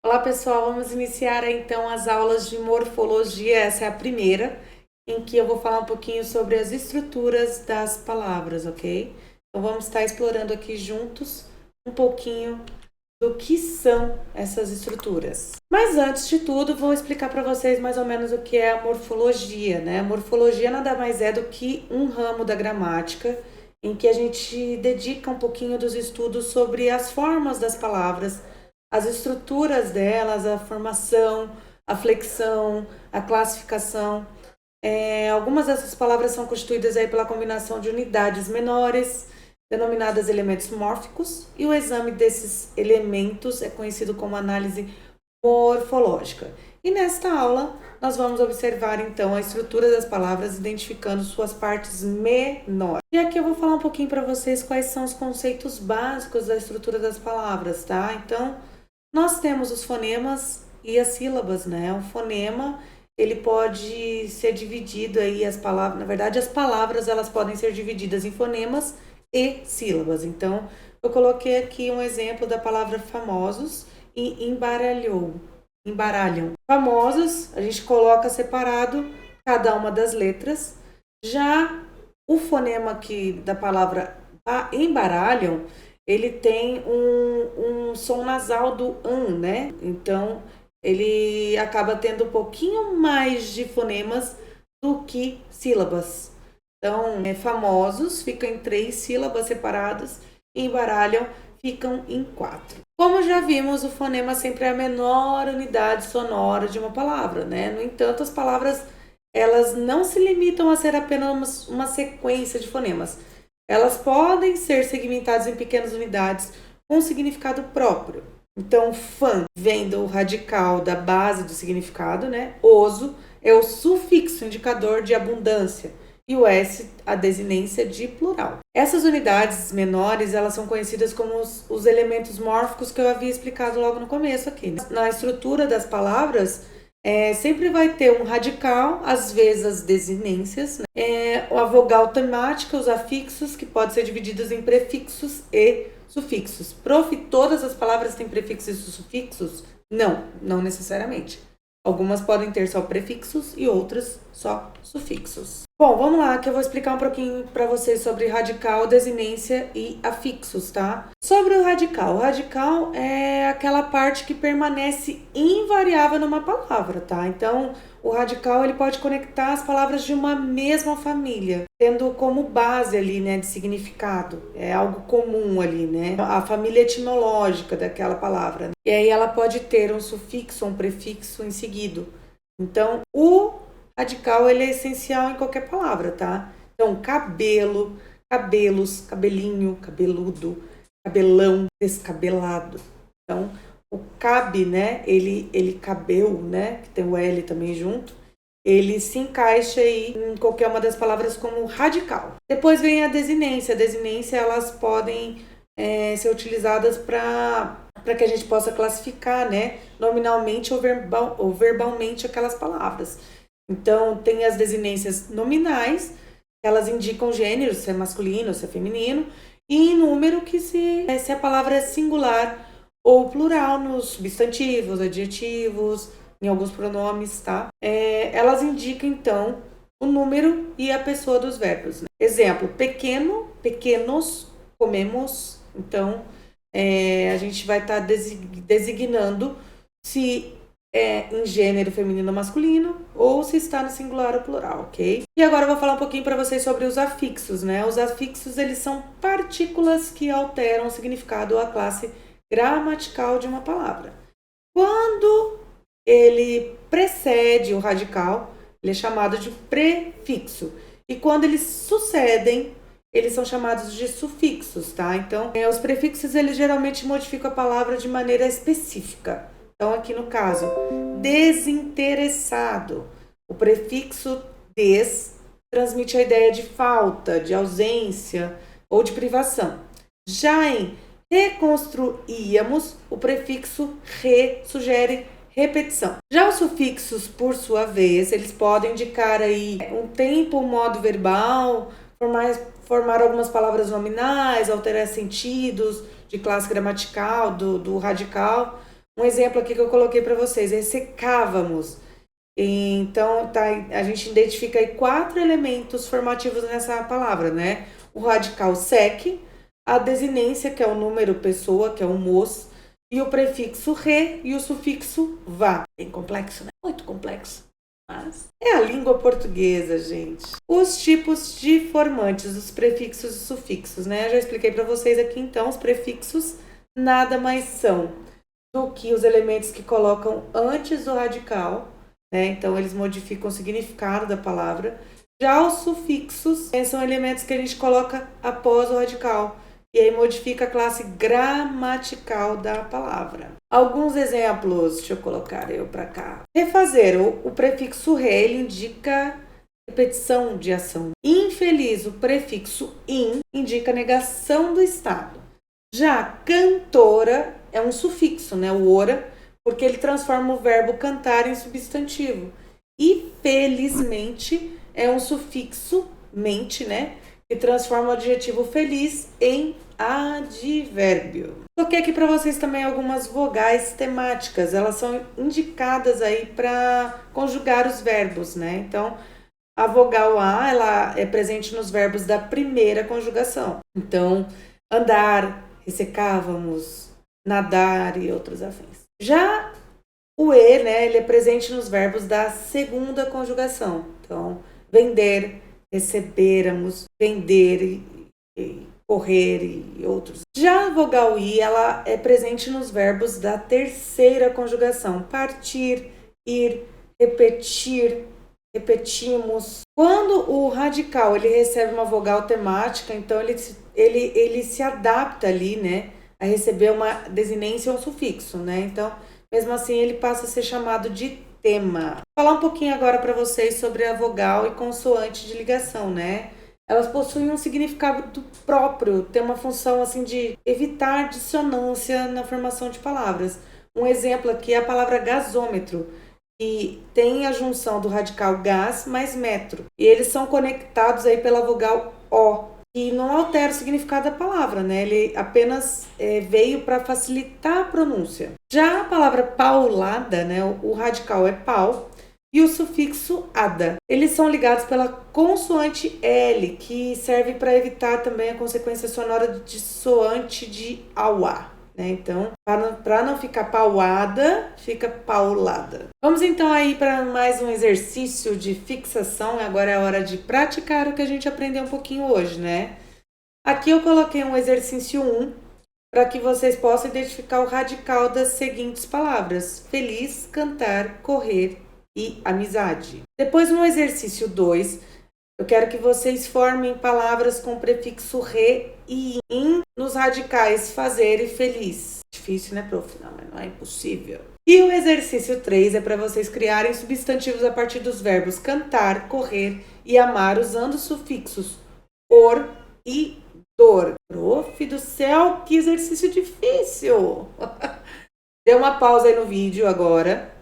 Olá pessoal, vamos iniciar então as aulas de morfologia. Essa é a primeira, em que eu vou falar um pouquinho sobre as estruturas das palavras, ok? Então vamos estar explorando aqui juntos um pouquinho do que são essas estruturas. Mas antes de tudo, vou explicar para vocês mais ou menos o que é a morfologia, né? A morfologia nada mais é do que um ramo da gramática em que a gente dedica um pouquinho dos estudos sobre as formas das palavras, as estruturas delas, a formação, a flexão, a classificação. Algumas dessas palavras são constituídas aí pela combinação de unidades menores, denominadas elementos mórficos, e o exame desses elementos é conhecido como análise morfológica. E nesta aula, nós vamos observar então a estrutura das palavras, identificando suas partes menores. E aqui eu vou falar um pouquinho para vocês quais são os conceitos básicos da estrutura das palavras, tá? Então, nós temos os fonemas e as sílabas, né? O fonema, ele pode ser dividido aí, as palavras, na verdade, as palavras, elas podem ser divididas em fonemas e sílabas. Então, eu coloquei aqui um exemplo da palavra famosos e embaralham. Famosos, a gente coloca separado cada uma das letras. Já o fonema aqui da palavra embaralham, ele tem um som nasal do né? Então, ele acaba tendo um pouquinho mais de fonemas do que sílabas. Então, famosos ficam em 3 sílabas separadas e embaralham ficam em 4. Como já vimos, o fonema sempre é a menor unidade sonora de uma palavra, né? No entanto, as palavras, elas não se limitam a ser apenas uma sequência de fonemas. Elas podem ser segmentadas em pequenas unidades com significado próprio. Então, fã vem do radical da base do significado, né? Oso é o sufixo indicador de abundância e o S a desinência de plural. Essas unidades menores, elas são conhecidas como os elementos mórficos que eu havia explicado logo no começo aqui. Na estrutura das palavras, sempre vai ter um radical, às vezes as desinências, né? A vogal temática, os afixos, que podem ser divididos em prefixos e sufixos. Prof, todas as palavras têm prefixos e sufixos? Não necessariamente. Algumas podem ter só prefixos e outras só sufixos. Bom, vamos lá, que eu vou explicar um pouquinho para vocês sobre radical, desinência e afixos, tá? Sobre o radical é aquela parte que permanece invariável numa palavra, tá? Então, o radical, ele pode conectar as palavras de uma mesma família, tendo como base ali, né, de significado. É algo comum ali, né? A família etimológica daquela palavra, né? E aí ela pode ter um sufixo, um prefixo em seguida. Então, o radical, ele é essencial em qualquer palavra, tá? Então, cabelo, cabelos, cabelinho, cabeludo, cabelão, descabelado. Então, o cabe, né? Ele cabeu, né? Que tem o L também junto. Ele se encaixa aí em qualquer uma das palavras como radical. Depois vem a desinência. A desinência, elas podem ser utilizadas para que a gente possa classificar, né? Nominalmente ou verbalmente aquelas palavras. Então, tem as desinências nominais, elas indicam gênero, se é masculino, se é feminino, e número, que se a palavra é singular ou plural nos substantivos, adjetivos, em alguns pronomes, tá? Elas indicam, então, o número e a pessoa dos verbos, né? Exemplo, pequeno, pequenos, comemos. Então, a gente vai estar designando se em gênero feminino ou masculino, ou se está no singular ou plural, ok? E agora eu vou falar um pouquinho para vocês sobre os afixos, né? Os afixos, eles são partículas que alteram o significado ou a classe gramatical de uma palavra. Quando ele precede o radical, ele é chamado de prefixo. E quando eles sucedem, eles são chamados de sufixos, tá? Então, os prefixos, eles geralmente modificam a palavra de maneira específica. Então, aqui no caso, desinteressado. O prefixo des transmite a ideia de falta, de ausência ou de privação. Já em reconstruíamos, o prefixo re sugere repetição. Já os sufixos, por sua vez, eles podem indicar aí um tempo, um modo verbal, formar algumas palavras nominais, alterar sentidos de classe gramatical, do radical. Um exemplo aqui que eu coloquei para vocês, ressecávamos. Então, a gente identifica aí 4 elementos formativos nessa palavra, né? O radical sec, a desinência, que é o número pessoa, que é o mos, e o prefixo re e o sufixo va. Bem complexo, né? Muito complexo. Mas é a língua portuguesa, gente. Os tipos de formantes, os prefixos e sufixos, né? Eu já expliquei para vocês aqui, então, os prefixos nada mais são do que os elementos que colocam antes do radical, né? Então, eles modificam o significado da palavra. Já os sufixos são elementos que a gente coloca após o radical. E aí modifica a classe gramatical da palavra. Alguns exemplos, deixa eu colocar eu para cá. Refazer, o prefixo re, ele indica repetição de ação. Infeliz, o prefixo in, indica negação do estado. Já cantora é um sufixo, né, o ora, porque ele transforma o verbo cantar em substantivo. E felizmente é um sufixo mente, né, que transforma o adjetivo feliz em advérbio. Coloquei aqui para vocês também algumas vogais temáticas. Elas são indicadas aí para conjugar os verbos, né? Então, a vogal A, ela é presente nos verbos da primeira conjugação. Então, andar, ressecávamos, nadar e outros afins. Já o E, né, ele é presente nos verbos da segunda conjugação. Então, vender, recebêramos, vender e correr e outros. Já a vogal I, ela é presente nos verbos da terceira conjugação. Partir, ir, repetir, repetimos. Quando o radical ele recebe uma vogal temática, então ele se adapta ali, né, a receber uma desinência ou um sufixo, né? Então, mesmo assim, ele passa a ser chamado de tema. Vou falar um pouquinho agora para vocês sobre a vogal e consoante de ligação, né? Elas possuem um significado próprio, tem uma função assim de evitar dissonância na formação de palavras. Um exemplo aqui é a palavra gasômetro, que tem a junção do radical gas mais metro. E eles são conectados aí pela vogal O, que não altera o significado da palavra, né? Ele apenas veio para facilitar a pronúncia. Já a palavra paulada, né? O radical é pau e o sufixo ada. Eles são ligados pela consoante L, que serve para evitar também a consequência sonora dissoante de auá. Né? Então, para não ficar pauada, fica paulada. Vamos então aí para mais um exercício de fixação. Agora é a hora de praticar o que a gente aprendeu um pouquinho hoje, né? Aqui eu coloquei um exercício 1 para que vocês possam identificar o radical das seguintes palavras: feliz, cantar, correr e amizade. Depois, no exercício 2, eu quero que vocês formem palavras com prefixo re e in nos radicais fazer e feliz. Difícil, né, prof? Não, mas não é impossível. E o exercício 3 é para vocês criarem substantivos a partir dos verbos cantar, correr e amar, usando os sufixos or e dor. Prof do céu, que exercício difícil! Dê uma pausa aí no vídeo agora.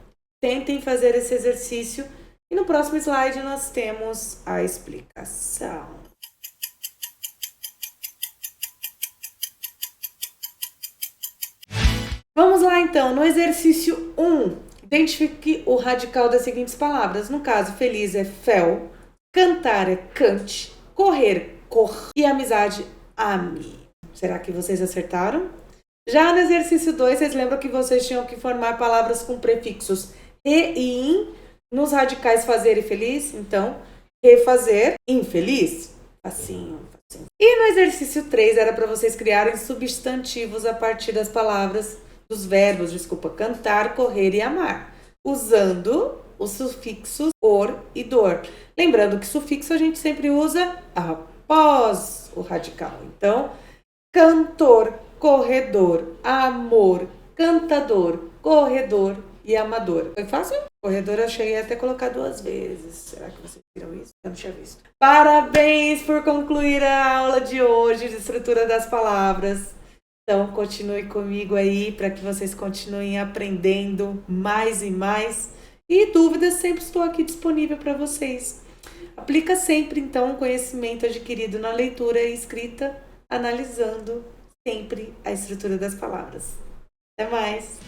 Tentem fazer esse exercício e no próximo slide nós temos a explicação. Vamos lá então, no exercício 1, identifique o radical das seguintes palavras. No caso, feliz é fel, cantar é cante, correr, cor e amizade, ame. Será que vocês acertaram? Já no exercício 2, vocês lembram que vocês tinham que formar palavras com prefixos re e in nos radicais fazer e feliz? Então, refazer, infeliz, facinho, facinho. E no exercício 3 era para vocês criarem substantivos a partir das palavras, dos verbos, cantar, correr e amar, usando os sufixos or e dor. Lembrando que sufixo a gente sempre usa após o radical. Então, cantor, corredor, amor, cantador, corredor e amador. Foi fácil? Corredor eu cheguei até a colocar 2 vezes. Será que vocês viram isso? Eu não tinha visto. Parabéns por concluir a aula de hoje de estrutura das palavras. Então, continue comigo aí para que vocês continuem aprendendo mais e mais. E dúvidas, sempre estou aqui disponível para vocês. Aplica sempre, então, o conhecimento adquirido na leitura e escrita, analisando sempre a estrutura das palavras. Até mais!